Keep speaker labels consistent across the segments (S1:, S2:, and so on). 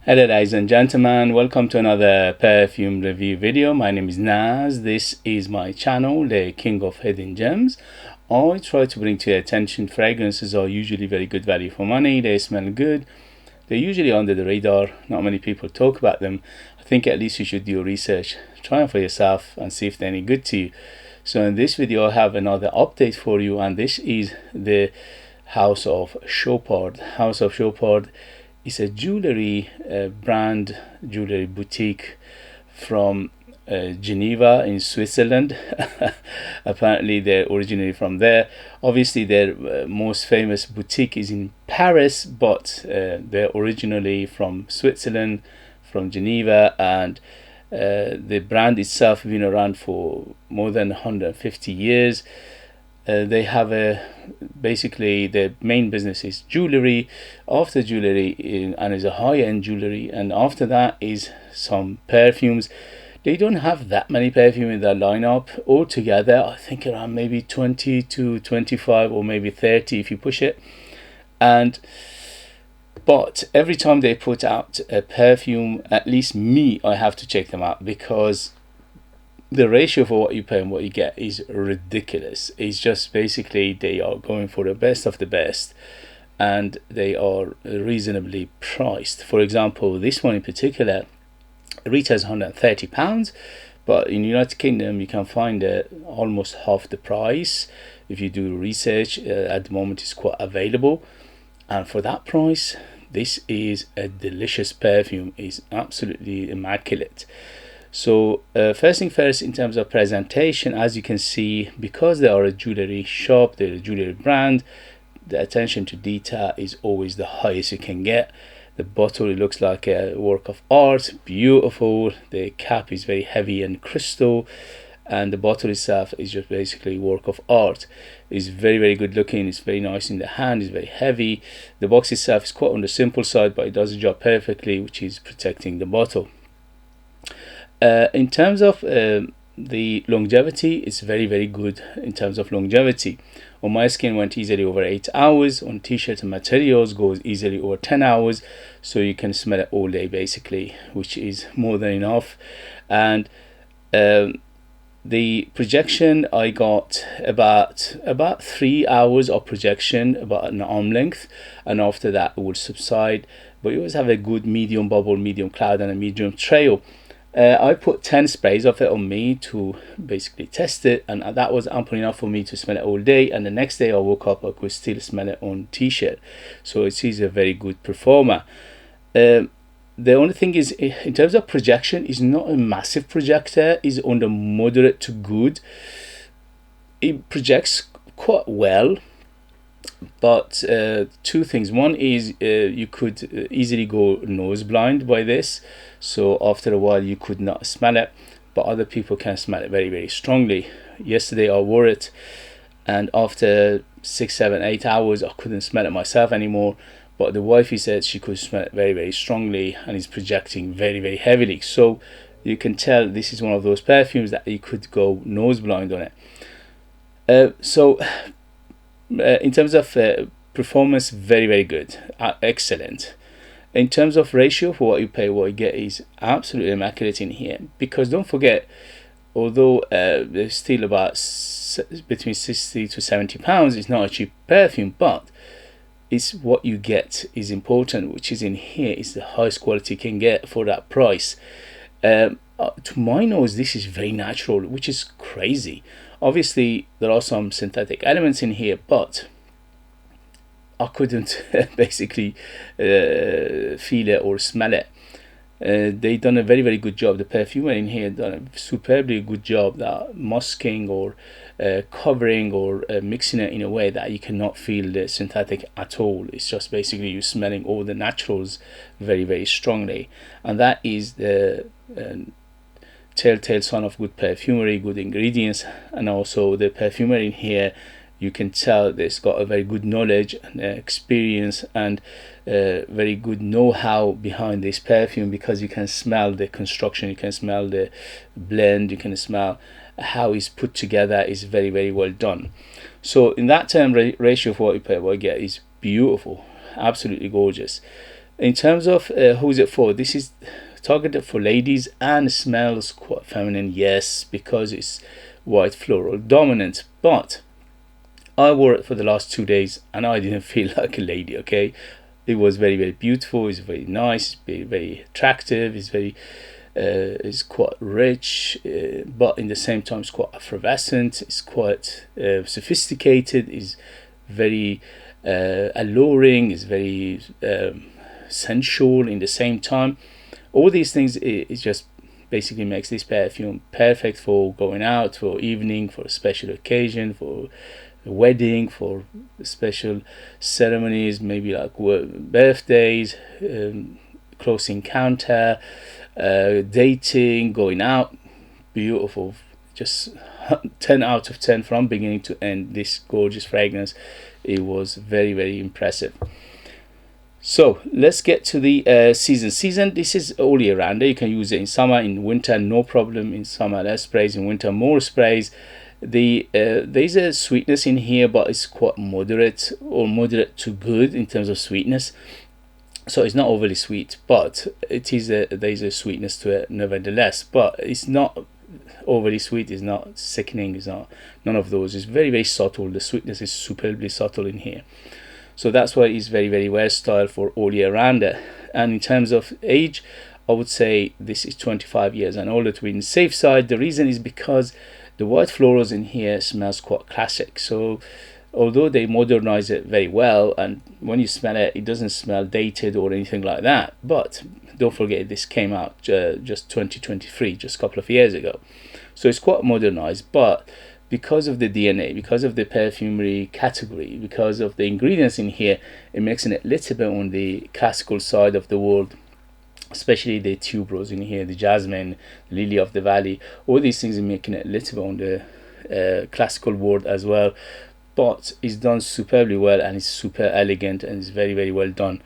S1: Hello ladies and gentlemen, welcome to another perfume review video. My name is Naz. This is my channel, the King of Hidden Gems. I try to bring to your attention fragrances are usually very good value for money. They smell good. They're usually under the radar. Not many people talk about them. I think at least you should do your research. Try them for yourself and see if they're any good to you. So in this video I have another update for you, and this is the House of Chopard. House of Chopard is a jewelry brand, jewelry boutique from Geneva in Switzerland. Apparently they're originally from there. Obviously their most famous boutique is in Paris, but they're originally from Switzerland, from Geneva, and the brand itself has been around for more than 150 years. They have basically the main business is jewelry. After jewelry, and is a high-end jewelry, and after that is some perfumes. They don't have that many perfume in their lineup altogether. I think around maybe 20 to 25 or maybe 30 if you push it. But every time they put out a perfume, at least me, I have to check them out, because the ratio for what you pay and what you get is ridiculous. It's just basically they are going for the best of the best, and they are reasonably priced. For example, this one in particular retails £130, but in the United Kingdom you can find it almost half the price. If you do research, at the moment it's quite available, and for that price this is a delicious perfume. It's absolutely immaculate. So first thing first, in terms of presentation, as you can see, because they are a jewelry shop, they're a jewelry brand, the attention to detail is always the highest you can get. The bottle, it looks like a work of art, beautiful. The cap is very heavy and crystal, and the bottle itself is just basically work of art. It's very good looking. It's very nice in the hand. It's very heavy. The box itself is quite on the simple side, but it does the job perfectly, which is protecting the bottle. In terms of the longevity, it's very good in terms of longevity. On my skin went easily over 8 hours. On t-shirt and materials goes easily over 10 hours, so you can smell it all day basically, which is more than enough. And the projection, I got about 3 hours of projection, about an arm length, and after that it will subside. But you always have a good medium bubble, medium cloud, and a medium trail. I put 10 sprays of it on me to basically test it, and that was ample enough for me to smell it all day. And the next day I woke up, I could still smell it on t-shirt, so it is a very good performer. The only thing is, in terms of projection, is not a massive projector, is on the moderate to good. It projects quite well, but two things. One is you could easily go nose blind by this, so after a while you could not smell it, but other people can smell it very strongly. Yesterday I wore it, and after 6, 7, 8 hours I couldn't smell it myself anymore, but the wifey said she could smell it very strongly, and it's projecting very heavily. So you can tell this is one of those perfumes that you could go nose blind on it. In terms of performance, very good, excellent. In terms of ratio for what you pay, what you get is absolutely immaculate in here, because don't forget, although there's still about between 60 to 70 pounds, it's not a cheap perfume, but it's what you get is important, which is in here is the highest quality you can get for that price. To my nose, this is very natural, which is crazy. Obviously there are some synthetic elements in here, but I couldn't basically feel it or smell it. They done a very good job. The perfumer in here done a superbly good job that masking or covering or mixing it in a way that you cannot feel the synthetic at all. It's just basically you smelling all the naturals very strongly, and that is the telltale sign of good perfumery, good ingredients. And also the perfumer in here, you can tell this got a very good knowledge and experience, and very good know-how behind this perfume, because you can smell the construction, you can smell the blend, you can smell how it's put together. Is very well done. So in that term, ratio for what you pay, what you get is beautiful, absolutely gorgeous. In terms of who is it for, this is targeted for ladies and smells quite feminine, yes, because it's white floral dominant. But I wore it for the last 2 days and I didn't feel like a lady, okay? It was very, very beautiful, it's very nice, it's very, very attractive, it's quite rich, but in the same time it's quite effervescent, it's quite sophisticated, it's very alluring, it's very sensual in the same time. All these things, it just basically makes this perfume perfect for going out, for evening, for a special occasion, for a wedding, for special ceremonies, maybe like birthdays, close encounter, dating, going out. Beautiful, just 10 out of 10 from beginning to end. This gorgeous fragrance, it was very, very impressive. So let's get to the season. This is all year round. You can use it in summer, in winter, no problem. In summer less sprays, in winter more sprays. There's a sweetness in here, but it's quite moderate, or moderate to good in terms of sweetness. So it's not overly sweet, but there's a sweetness to it nevertheless. But it's not overly sweet, it's not sickening, it's not none of those. It's very, very subtle. The sweetness is superbly subtle in here. So that's why it's very, very versatile for all year round. And in terms of age, I would say this is 25 years and older to be in the safe side. The reason is because the white florals in here smells quite classic. So although they modernize it very well, and when you smell it, it doesn't smell dated or anything like that. But don't forget, this came out just 2023, just a couple of years ago. So it's quite modernized, but because of the DNA, because of the perfumery category, because of the ingredients in here, it makes it a little bit on the classical side of the world, especially the tuberose in here, the jasmine, lily of the valley. All these things are making it a little bit on the classical world as well, but it's done superbly well and it's super elegant and it's very, very well done.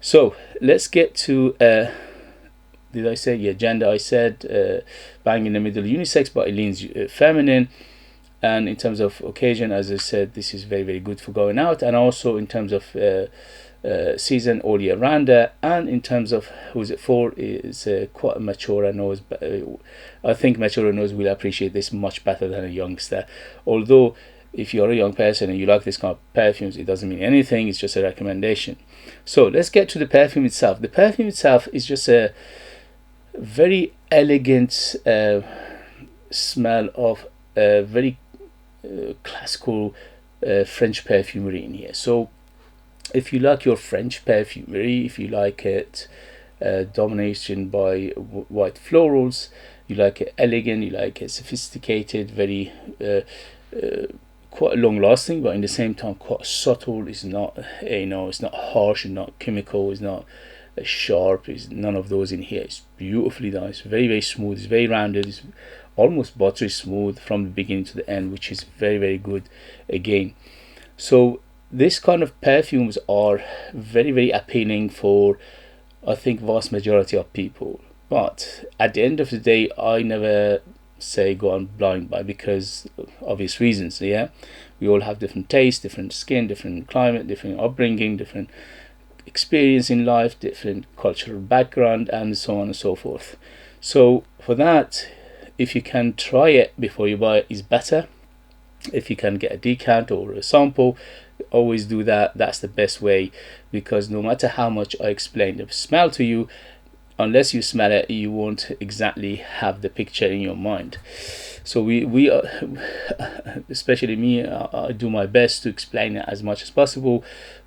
S1: So let's get to did I say, yeah, gender? I said bang in the middle, unisex, but it leans feminine. And in terms of occasion, as I said, this is very, very good for going out. And also in terms of season, all year round. And in terms of who's it for, it's quite a mature nose. I think mature nose will appreciate this much better than a youngster. Although if you're a young person and you like this kind of perfumes, it doesn't mean anything. It's just a recommendation. So let's get to the perfume itself. The perfume itself is just a very elegant smell of very classical French perfumery in here. So if you like your French perfumery, if you like it domination by white florals, you like it elegant, you like it sophisticated, very quite long lasting, but in the same time quite subtle. It's not, it's not harsh, it's not chemical, it's not sharp, it's none of those in here. It's beautifully done. It's very, very smooth, it's very rounded, it's almost buttery smooth from the beginning to the end, which is very, very good again. So this kind of perfumes are very, very appealing for, I think, vast majority of people. But at the end of the day, I never say go on blind buy, because obvious reasons. Yeah, we all have different tastes, different skin, different climate, different upbringing, different experience in life, different cultural background, and so on and so forth. So for that, if you can try it before you buy it, is better. If you can get a decant or a sample, always do that. That's the best way, because no matter how much I explain the smell to you, unless you smell it, you won't exactly have the picture in your mind. So we especially me, I do my best to explain it as much as possible,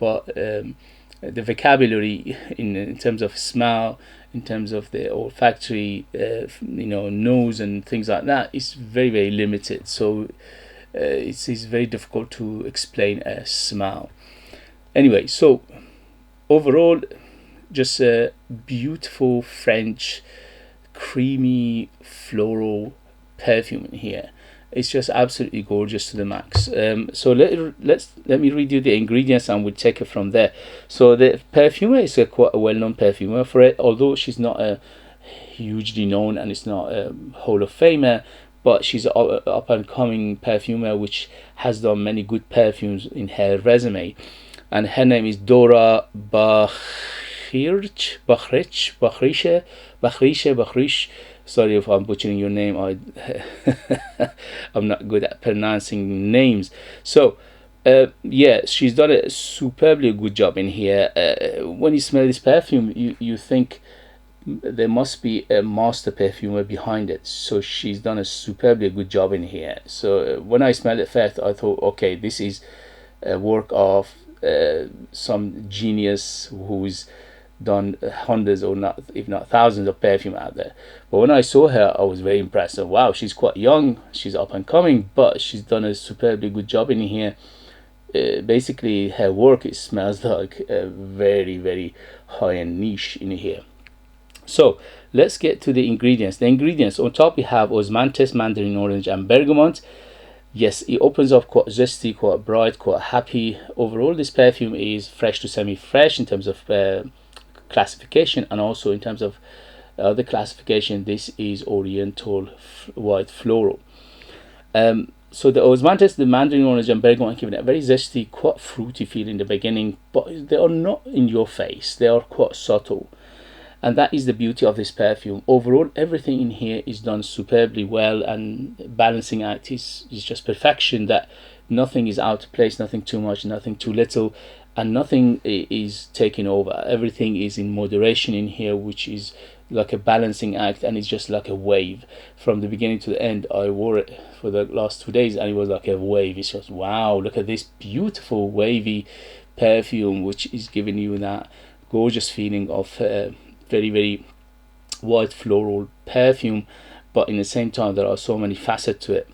S1: but the vocabulary in terms of smell, in terms of the olfactory nose and things like that, is very, very limited. So it's very difficult to explain a smell. Anyway, so overall, just a beautiful French creamy floral perfume in here. It's just absolutely gorgeous to the max. So let me read you the ingredients and we'll take it from there. So the perfumer is quite a well-known perfumer for it, although she's not a hugely known and it's not a Hall of Famer, but she's an up-and-coming perfumer which has done many good perfumes in her resume. And her name is Dora Bakhrish. Sorry if I'm butchering your name. I'm not good at pronouncing names. So yeah, she's done a superbly good job in here. When you smell this perfume, you think there must be a master perfumer behind it. So she's done a superbly good job in here. So when I smelled it first, I thought, okay, this is a work of some genius who's done hundreds or not, if not thousands of perfume out there. But when I saw her, I was very impressed. So, wow, she's quite young, she's up and coming, but she's done a superbly good job in here. Basically, her work, it smells like a very high-end niche in here. So let's get to the ingredients. The ingredients on top, we have osmanthus, mandarin orange, and bergamot. Yes, it opens up quite zesty, quite bright, quite happy. Overall, this perfume is fresh to semi-fresh in terms of classification, and also in terms of the classification, this is Oriental white floral. So the osmanthus, the mandarin orange, and bergamot give it a very zesty, quite fruity feel in the beginning, but they are not in your face. They are quite subtle. And that is the beauty of this perfume. Overall, everything in here is done superbly well, and balancing act is just perfection, that nothing is out of place, nothing too much, nothing too little, and nothing is taking over. Everything is in moderation in here, which is like a balancing act, and it's just like a wave. From the beginning to the end, I wore it for the last 2 days, and it was like a wave. It's just, wow, look at this beautiful wavy perfume, which is giving you that gorgeous feeling of very white floral perfume, but in the same time there are so many facets to it.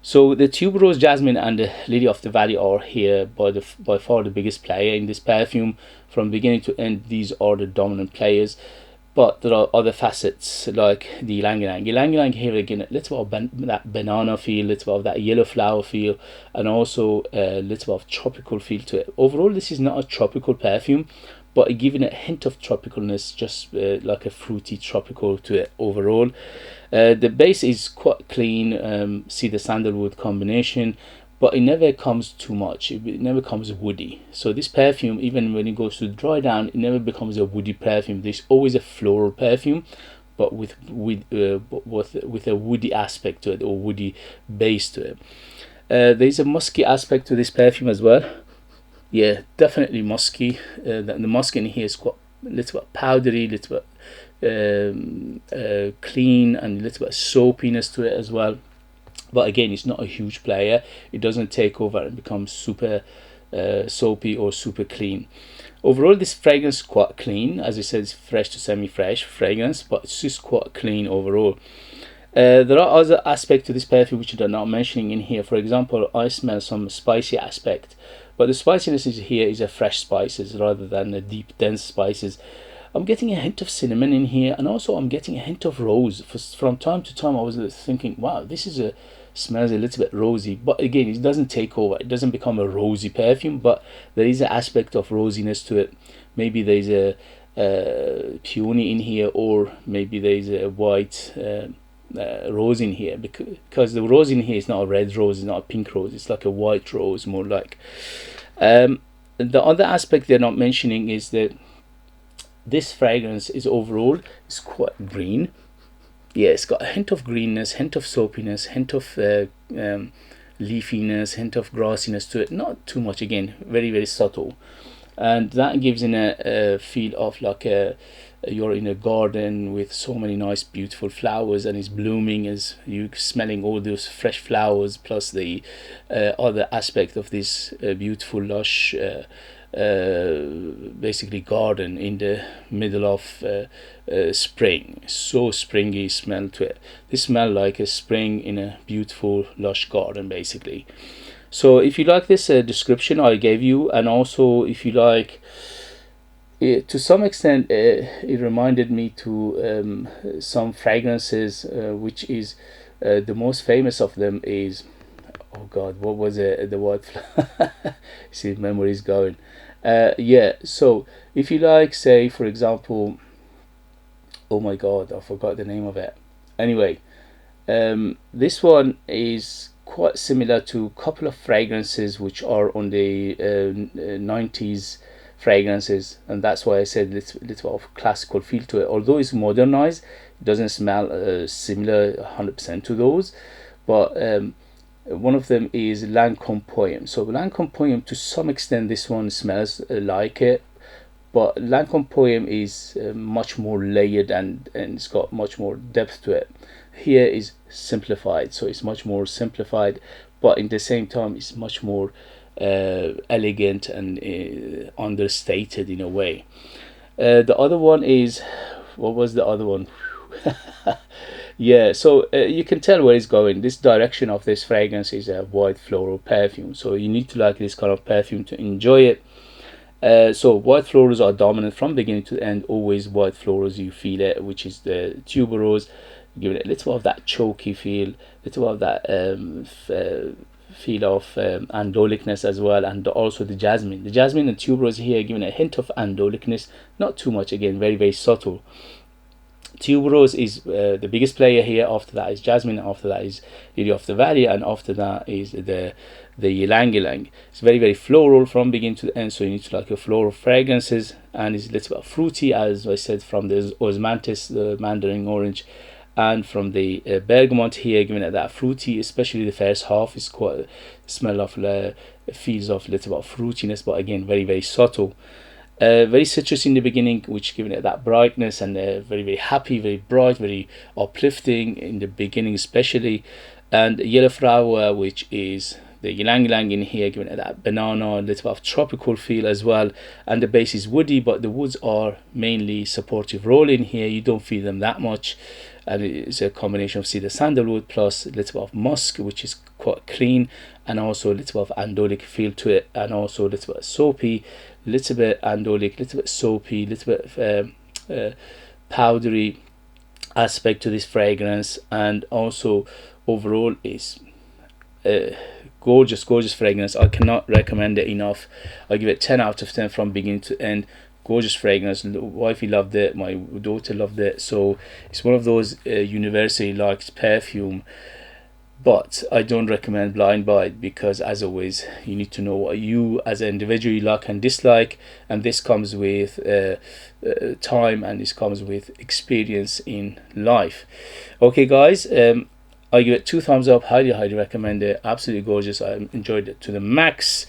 S1: So the tuberose, jasmine, and the lily of the valley are here by far the biggest player in this perfume. From beginning to end, these are the dominant players, but there are other facets like the ylang ylang. Ylang ylang here again, a little bit of that banana feel, a little bit of that yellow flower feel, and also a little bit of tropical feel to it. Overall, this is not a tropical perfume, but giving a hint of tropicalness, just like a fruity tropical to it overall. The base is quite clean, see the sandalwood combination, but it never comes too much, it never comes woody. So this perfume, even when it goes to dry down, it never becomes a woody perfume. There's always a floral perfume, but with a woody aspect to it, or woody base to it. There's a musky aspect to this perfume as well. Yeah, definitely musky. The musk in here is quite a little bit powdery, a little bit clean, and a little bit soapiness to it as well. But again, it's not a huge player. It doesn't take over and become super soapy or super clean. Overall, this fragrance is quite clean. As I said, it's fresh to semi-fresh fragrance, but it's just quite clean overall. There are other aspects to this perfume which I'm not mentioning in here. For example, I smell some spicy aspect, but the spiciness is here is a fresh spices rather than a deep dense spices. I'm getting a hint of cinnamon in here, and also I'm getting a hint of rose. From time to time I was thinking, wow, this is smells a little bit rosy, but again, it doesn't take over, it doesn't become a rosy perfume, but there is an aspect of rosiness to it. Maybe there's a peony in here, or maybe there's a white rose in here, because the rose in here is not a red rose, it's not a pink rose, it's like a white rose more like. The other aspect they're not mentioning is that this fragrance is overall is quite green. Yeah, it's got a hint of greenness, hint of soapiness, hint of leafiness, hint of grassiness to it, not too much, again very subtle, and that gives in a feel of like you're in a garden with so many nice beautiful flowers, and it's blooming as you smelling all those fresh flowers, plus the other aspect of this beautiful lush basically garden in the middle of spring. So springy smell to it. This smell like a spring in a beautiful lush garden basically. So if you like this description I gave you, and also if you like to some extent it reminded me to some fragrances, which is the most famous of them is, oh god, what was it, the white see, memory's going. Yeah, so if you like, say for example, oh my god, I forgot the name of it. Anyway, this one is quite similar to a couple of fragrances which are on the 90s fragrances, and that's why I said little of classical feel to it. Although it's modernized, it doesn't smell similar 100% to those, but one of them is Lancome Poem. So Lancome Poem, to some extent, this one smells like it, but Lancome Poem is much more layered, and it's got much more depth to it. Here is simplified, so it's much more simplified, but in the same time it's much more elegant and understated in a way. The other one is, what was the other one? Yeah, so you can tell where it's going. This direction of this fragrance is a white floral perfume, so you need to like this kind of perfume to enjoy it. So white florals are dominant from beginning to end, always white florals, you feel it, which is the tuberose, giving it a little of that choky feel, little of that feel of andolicness as well, and also the jasmine and tuberose here giving a hint of andolicness, not too much, again very very subtle. Tuberose is the biggest player here. After that is jasmine, after that is lily of the valley, and after that is the ylang ylang. It's very very floral from beginning to end, so you need to like your floral fragrances, and it's a little bit fruity, as I said, from the osmanthus, the mandarin orange, and from the bergamot here, giving it that fruity, especially the first half is quite smell of feels of little bit of fruitiness, but again very very subtle. Very citrus in the beginning, which giving it that brightness, and very very happy, very bright, very uplifting in the beginning especially. And yellow flower, which is the ylang ylang in here, giving it that banana, a little bit of tropical feel as well. And the base is woody, but the woods are mainly supportive role in here, you don't feel them that much, and it's a combination of cedar sandalwood plus a little bit of musk, which is quite clean, and also a little bit of andolic feel to it, and also a little bit soapy, little bit andolic, little bit soapy, little bit powdery aspect to this fragrance. And also overall is gorgeous fragrance. I cannot recommend it enough. I give it 10 out of 10 from beginning to end. Gorgeous fragrance. Wifey loved it, my daughter loved it, so it's one of those universally liked perfume. But I don't recommend blind buy it, because as always you need to know what you as an individual you like and dislike, and this comes with time, and this comes with experience in life. Okay guys, I give it 2 thumbs up, highly recommend it, absolutely gorgeous. I enjoyed it to the max.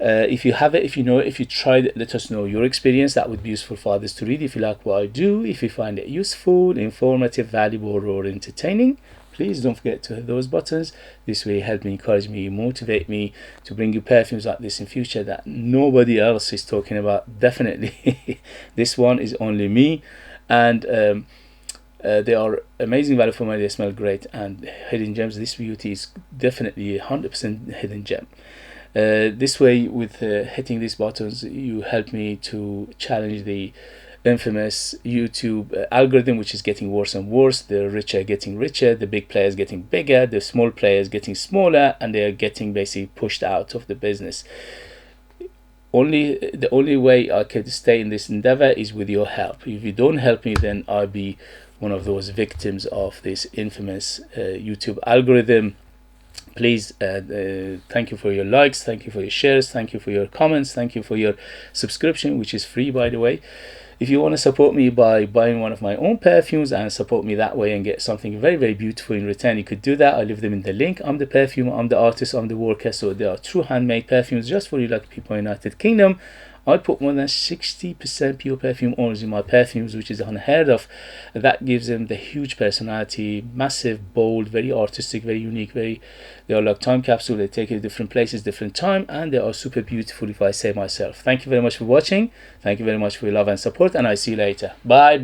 S1: If you have it, if you know it, if you tried it, let us know your experience. That would be useful for others to read. If you like what I do, if you find it useful, informative, valuable, or entertaining, please don't forget to hit those buttons. This way help me, encourage me, motivate me to bring you perfumes like this in future that nobody else is talking about. Definitely this one is only me, and they are amazing value for money. They smell great, and hidden gems. This beauty is definitely 100% hidden gem. This way, with hitting these buttons, you help me to challenge the infamous YouTube algorithm, which is getting worse and worse. The rich are getting richer, the big players getting bigger, the small players getting smaller, and they are getting basically pushed out of the business. The only way I could stay in this endeavor is with your help. If you don't help me, then I'll be one of those victims of this infamous YouTube algorithm. Please, thank you for your likes, thank you for your shares, thank you for your comments, thank you for your subscription, which is free, by the way. If you want to support me by buying one of my own perfumes and support me that way and get something very very beautiful in return, you could do that. I leave them in the link. I'm the perfumer, I'm the artist, I'm the worker, so they are true handmade perfumes just for you like people in the United Kingdom. I put more than 60% pure perfume oils in my perfumes, which is unheard of. That gives them the huge personality, massive, bold, very artistic, very unique, they are like time capsule. They take you to different places, different time, and they are super beautiful, if I say myself. Thank you very much for watching. Thank you very much for your love and support, and I see you later. Bye.